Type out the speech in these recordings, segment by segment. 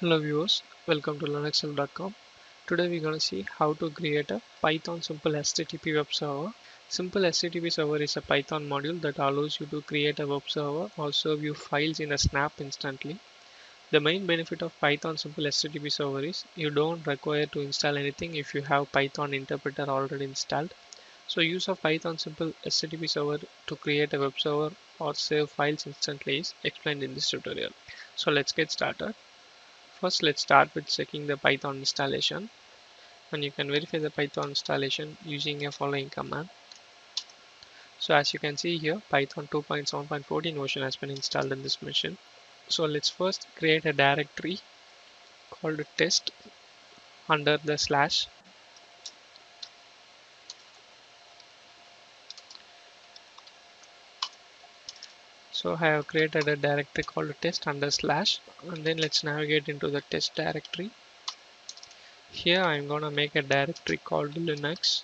Hello viewers, welcome to linuxhelp.com. Today we're going to see how to create a Python simple HTTP web server. Simple HTTP server is a Python module that allows you to create a web server or serve you files in a snap instantly. The main benefit of Python simple HTTP server is you don't require to install anything if you have Python interpreter already installed. So use of Python simple HTTP server to create a web server or save files instantly is explained in this tutorial. So let's get started. First, let's start with checking the Python installation, and you can verify the Python installation using a following command. So as you can see here, Python 2.7.14 version has been installed in this machine. So let's first create a directory called test under the slash. So I have created a directory called test under slash, and then let's navigate into the test directory. Here I'm gonna make a directory called Linux.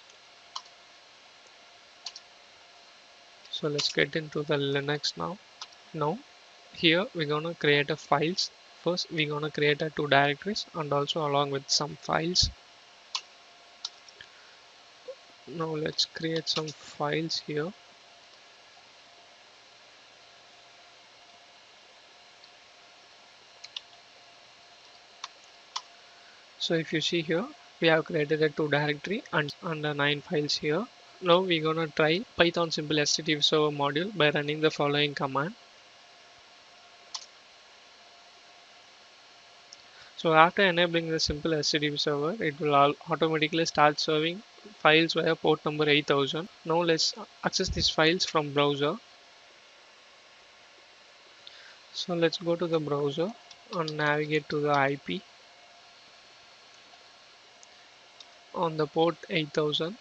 So let's get into the Linux now. Here we're gonna create a files. First we're gonna create a two directories and also along with some files. Now let's create some files here. So if you see here, we have created a two directory and under 9 files here. Now we're gonna try Python simple HTTP server module by running the following command. So after enabling the simple HTTP server, it will automatically start serving files via port number 8000. Now let's access these files from browser. So let's go to the browser and navigate to the IP on the port 8000.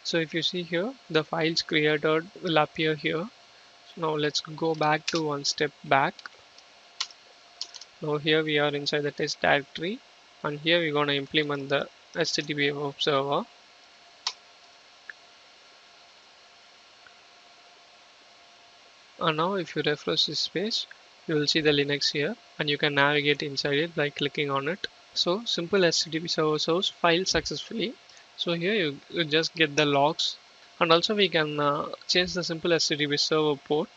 So if you see here, the files created will appear here. Now let's go back to one step back. Now here we are inside the test directory, and here we're going to implement the HTTP web server. And now if you refresh this page, you will see the Linux here, and you can navigate inside it by clicking on it. So simple HTTP server serves file successfully. So here you just get the logs, and also we can change the simple HTTP server port,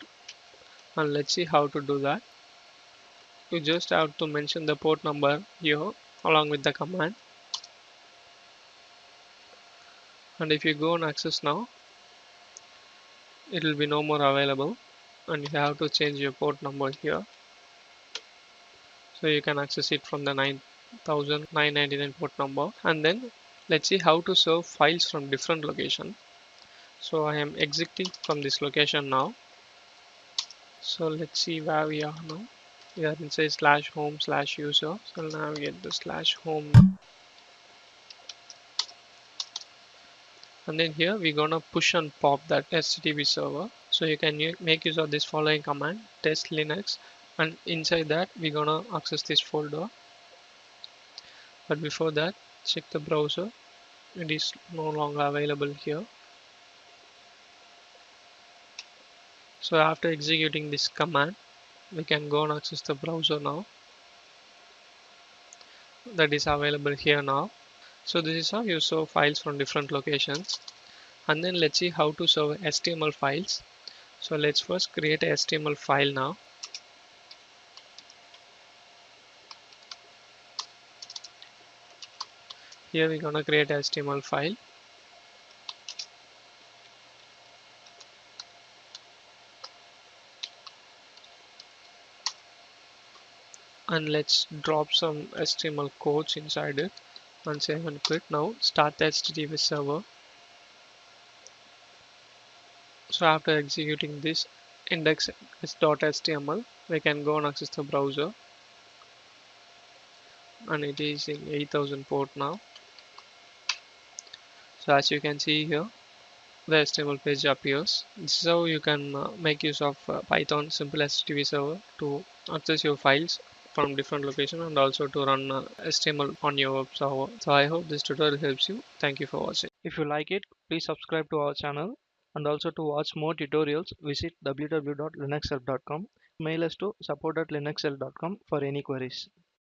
and let's see how to do that. You just have to mention the port number here along with the command, and if you go on access now, it will be no more available, and you have to change your port number here, so you can access it from the 9999 port number. And then let's see how to serve files from different location. So I am exiting from this location now. So let's see where we are now. We are inside slash home slash user. So I'll navigate the slash home now. And then here we're gonna push and pop that HTTP server. So you can make use of this following command, test linux, and inside that we're gonna access this folder. But before that, check the browser. It is no longer available here. So after executing this command, we can go and access the browser now. That is available here now. So this is how you serve files from different locations. And then let's see how to serve HTML files. So let's first create a HTML file now. Here we're gonna create a HTML file. And let's drop some HTML codes inside it and save and quit. Now start the HTTP server. So after executing this index.html, we can go and access the browser, and it is in 8000 port now. So as you can see here, the HTML page appears. This is how you can make use of Python simple HTTP server to access your files from different locations and also to run HTML on your web server. So I hope this tutorial helps you. Thank you for watching. If you like it, please subscribe to our channel And also to watch more tutorials, visit www.linuxhelp.com. Mail us to support@linuxhelp.com for any queries.